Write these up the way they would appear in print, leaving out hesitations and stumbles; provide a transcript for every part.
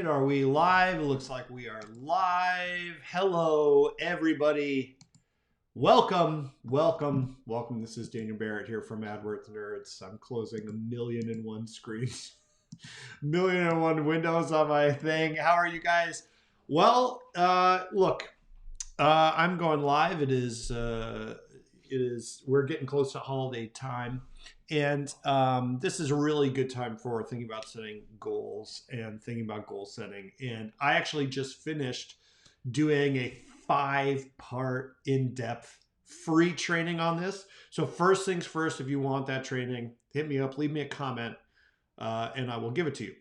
right, are we live? It looks like we are live. Hello, everybody. Welcome. This is Daniel Barrett here from AdWords Nerds. I'm closing 1,000,001 screens, 1,000,001 windows on my thing. How are you guys? Well, look, I'm going live. We're getting close to holiday time. And this is a really good time for thinking about setting goals and thinking about goal setting. And I actually just finished doing a 5-part in-depth free training on this. So first things first, if you want that training, hit me up, leave me a comment, and I will give it to you.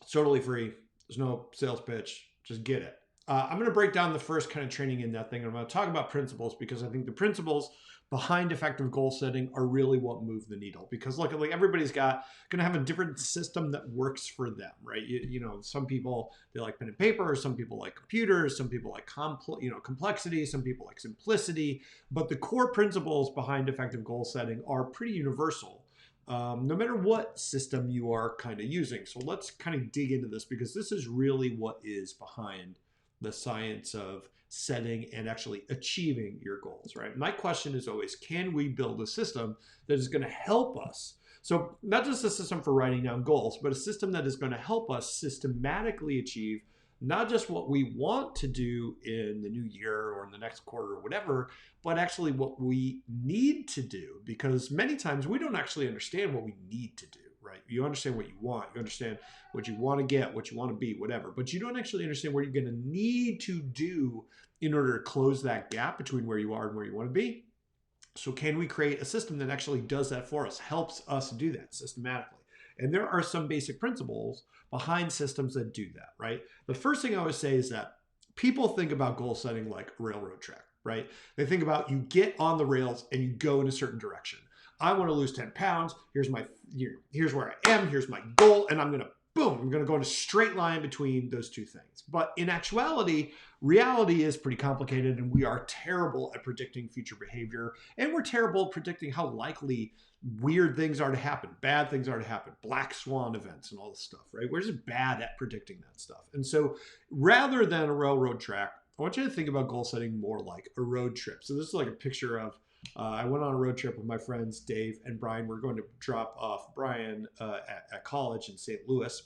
It's totally free. There's no sales pitch. Just get it. I'm going to break down the first kind of training in that thing. I'm going to talk about principles because I think the principles behind effective goal setting are really what move the needle. Because look, like everybody's going to have a different system that works for them, right? You know, some people, they like pen and paper, some people like computers, some people like complexity, some people like simplicity. But the core principles behind effective goal setting are pretty universal. No matter what system you are kind of using. So let's kind of dig into this because this is really what is behind the science of setting and actually achieving your goals, right? My question is always, can we build a system that is going to help us? So not just a system for writing down goals, but a system that is going to help us systematically achieve not just what we want to do in the new year or in the next quarter or whatever, but actually what we need to do, because many times we don't actually understand what we need to do, right? You understand what you want, you understand what you want to get, what you want to be, whatever, but you don't actually understand what you're going to need to do in order to close that gap between where you are and where you want to be. So can we create a system that actually does that for us, helps us do that systematically? And there are some basic principles behind systems that do that, right? The first thing I always say is that people think about goal setting like a railroad track, right? They think about you get on the rails and you go in a certain direction. I want to lose 10 pounds. Here's where I am. Here's my goal. And I'm going to go in a straight line between those two things. But in actuality, reality is pretty complicated and we are terrible at predicting future behavior. And we're terrible at predicting how likely weird things are to happen, bad things are to happen, black swan events and all this stuff, right? We're just bad at predicting that stuff. And so rather than a railroad track, I want you to think about goal setting more like a road trip. So this is like a picture of I went on a road trip with my friends, Dave and Brian. We're going to drop off Brian at college in St. Louis.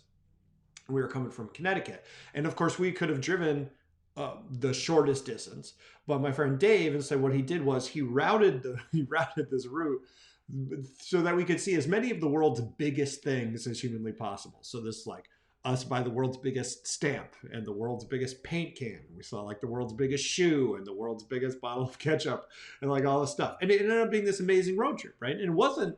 We were coming from Connecticut. And of course, we could have driven the shortest distance. But my friend Dave, instead, what he did was he routed this route so that we could see as many of the world's biggest things as humanly possible. So this like us by the world's biggest stamp and the world's biggest paint can. We saw like the world's biggest shoe and the world's biggest bottle of ketchup and like all this stuff. And it ended up being this amazing road trip, right? And it wasn't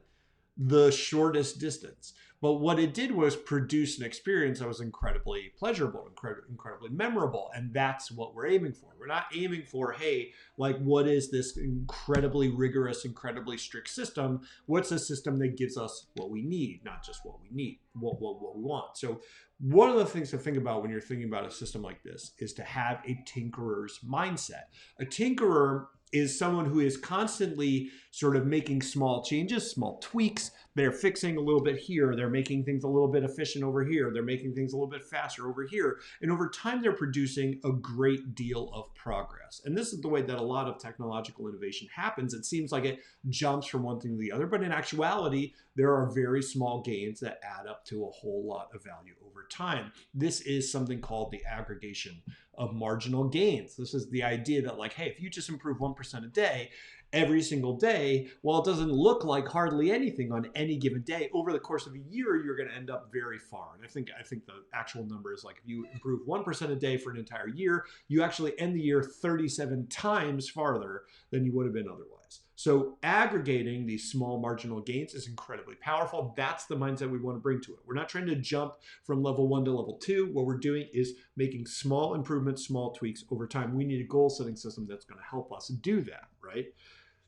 the shortest distance, but what it did was produce an experience that was incredibly pleasurable, incredibly memorable. And that's what we're aiming for. We're not aiming for, hey, like what is this incredibly rigorous, incredibly strict system? What's a system that gives us what we need, not just what we need, what we want. So one of the things to think about when you're thinking about a system like this is to have a tinkerer's mindset. A tinkerer is someone who is constantly sort of making small changes, small tweaks. They're fixing a little bit here. They're making things a little bit efficient over here. They're making things a little bit faster over here. And over time, they're producing a great deal of progress. And this is the way that a lot of technological innovation happens. It seems like it jumps from one thing to the other, but in actuality, there are very small gains that add up to a whole lot of value over time. This is something called the aggregation of marginal gains. This is the idea that like, hey, if you just improve 1% a day, every single day, while it doesn't look like hardly anything on any given day, over the course of a year, you're going to end up very far. And I think the actual number is like if you improve 1% a day for an entire year, you actually end the year 37 times farther than you would have been otherwise. So aggregating these small marginal gains is incredibly powerful. That's the mindset we want to bring to it. We're not trying to jump from level 1 to level 2. What we're doing is making small improvements, small tweaks over time. We need a goal setting system that's going to help us do that, right?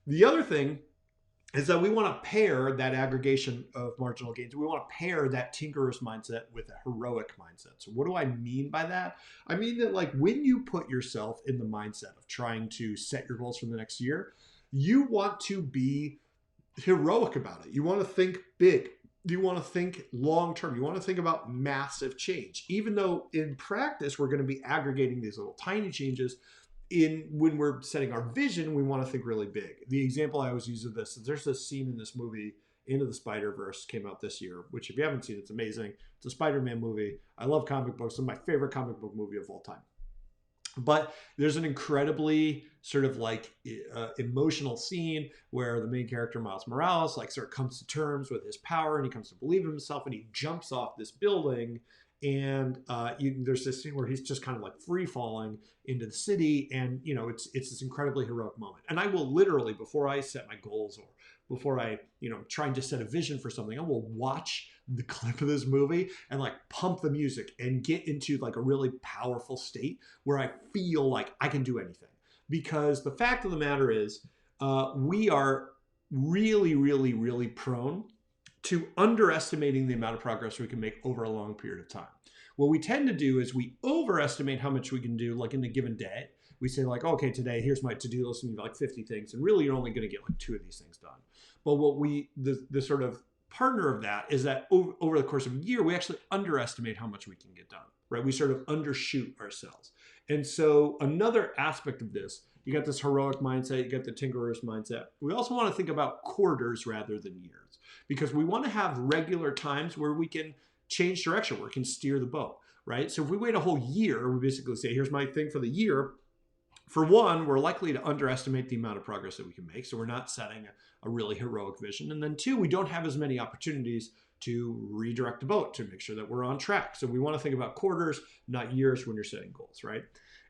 The other thing is that we want to pair that aggregation of marginal gains. We want to pair that tinkerer's mindset with a heroic mindset. So what do I mean by that? I mean that like when you put yourself in the mindset of trying to set your goals for the next year, you want to be heroic about it. You want to think big. you want to think long term. You want to think about massive change, even though in practice we're going to be aggregating these little tiny changes. When we're setting our vision, we want to think really big. The example I always use of this is there's this scene in this movie, Into the Spider-Verse, came out this year, which if you haven't seen, it's amazing. It's a Spider-Man movie. I love comic books. It's my favorite comic book movie of all time. But there's an incredibly sort of like emotional scene where the main character, Miles Morales, like sort of comes to terms with his power, and he comes to believe in himself, and he jumps off this building. And there's this scene where he's just kind of like free falling into the city, and it's this incredibly heroic moment. And I will literally, before I set my goals or before I trying to set a vision for something, I will watch the clip of this movie and like pump the music and get into like a really powerful state where I feel like I can do anything. Because the fact of the matter is, we are really, really, really prone to underestimating the amount of progress we can make over a long period of time. What we tend to do is we overestimate how much we can do like in a given day. We say like, okay, today, here's my to-do list, and you have like 50 things. And really, you're only going to get like 2 of these things done. But what the sort of partner of that is that over the course of a year, we actually underestimate how much we can get done, right? We sort of undershoot ourselves. And so another aspect of this, you got this heroic mindset, you got the tinkerer's mindset. We also want to think about quarters rather than years, because we want to have regular times where we can change direction, where we can steer the boat, right? So if we wait a whole year, we basically say, here's my thing for the year. For one, we're likely to underestimate the amount of progress that we can make. So we're not setting a really heroic vision. And then 2, we don't have as many opportunities to redirect the boat to make sure that we're on track. So we want to think about quarters, not years when you're setting goals, right?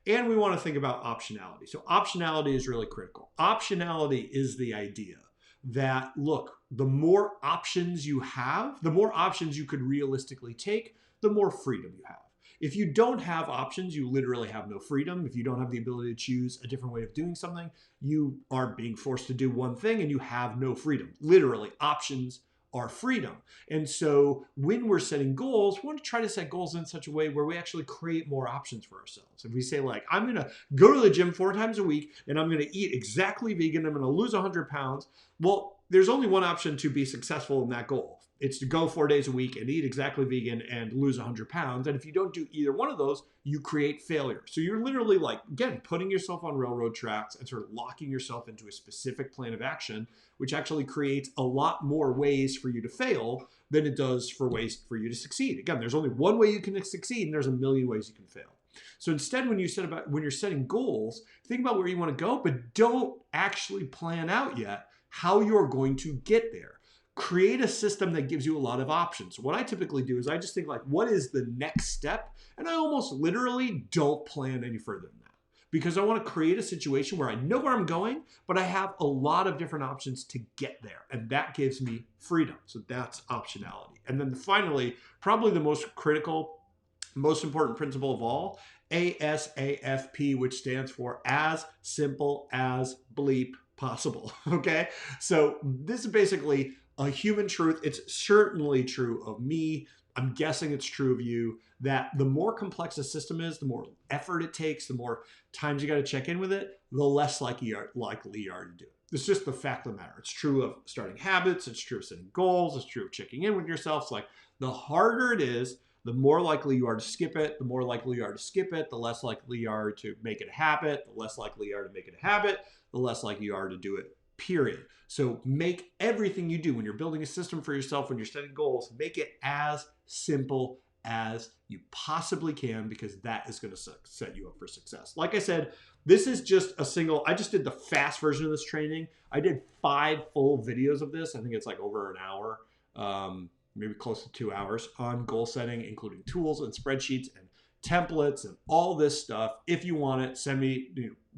And we want to think about optionality. So optionality is really critical. Optionality is the idea that, look, the more options you have, the more options you could realistically take, the more freedom you have. If you don't have options, you literally have no freedom. If you don't have the ability to choose a different way of doing something, you are being forced to do one thing and you have no freedom. Literally, options are freedom. And so when we're setting goals, we want to try to set goals in such a way where we actually create more options for ourselves. If we say like, I'm going to go to the gym 4 times a week and I'm going to eat exactly vegan, I'm going to lose 100 pounds. Well, there's only one option to be successful in that goal. It's to go 4 days a week and eat exactly vegan and lose 100 pounds. And if you don't do either one of those, you create failure. So you're literally like, again, putting yourself on railroad tracks and sort of locking yourself into a specific plan of action, which actually creates a lot more ways for you to fail than it does for ways for you to succeed. Again, there's only one way you can succeed and there's a million ways you can fail. So instead, when you're setting goals, think about where you want to go, but don't actually plan out yet how you're going to get there. Create a system that gives you a lot of options. What I typically do is I just think like, what is the next step? And I almost literally don't plan any further than that, because I want to create a situation where I know where I'm going, but I have a lot of different options to get there. And that gives me freedom. So that's optionality. And then finally, probably the most critical, most important principle of all, ASAFP, which stands for as simple as bleep possible. Okay. So this is basically a human truth. It's certainly true of me. I'm guessing it's true of you, that the more complex a system is, the more effort it takes, the more times you got to check in with it, the less likely you are to do it. It's just the fact of the matter. It's true of starting habits. It's true of setting goals. It's true of checking in with yourself. It's like the harder it is, the more likely you are to skip it. The more likely you are to skip it, the less likely you are to make it a habit. The less likely you are to make it a habit, the less likely you are to do it, period. So make everything you do when you're building a system for yourself, when you're setting goals, make it as simple as you possibly can, because that is going to set you up for success. Like I said, this is just I just did the fast version of this training. I did 5 full videos of this. I think it's like over an hour, maybe close to 2 hours on goal setting, including tools and spreadsheets and templates and all this stuff. If you want it, send me,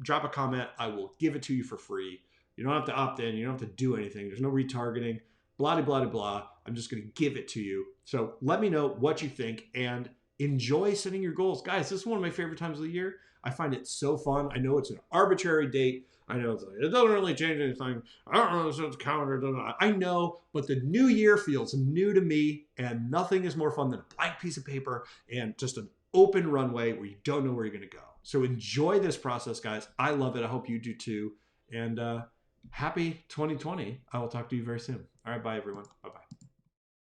drop a comment. I will give it to you for free. You don't have to opt in. You don't have to do anything. There's no retargeting, blah, blah, blah, blah. I'm just going to give it to you. So let me know what you think and enjoy setting your goals. Guys, this is one of my favorite times of the year. I find it so fun. I know it's an arbitrary date. I know it's like, it doesn't really change anything. I don't know, it's calendar. I know, but the new year feels new to me, and nothing is more fun than a blank piece of paper and just an open runway where you don't know where you're going to go. So enjoy this process, guys. I love it. I hope you do too. And happy 2020. I will talk to you very soon. All right. Bye, everyone. Bye-bye.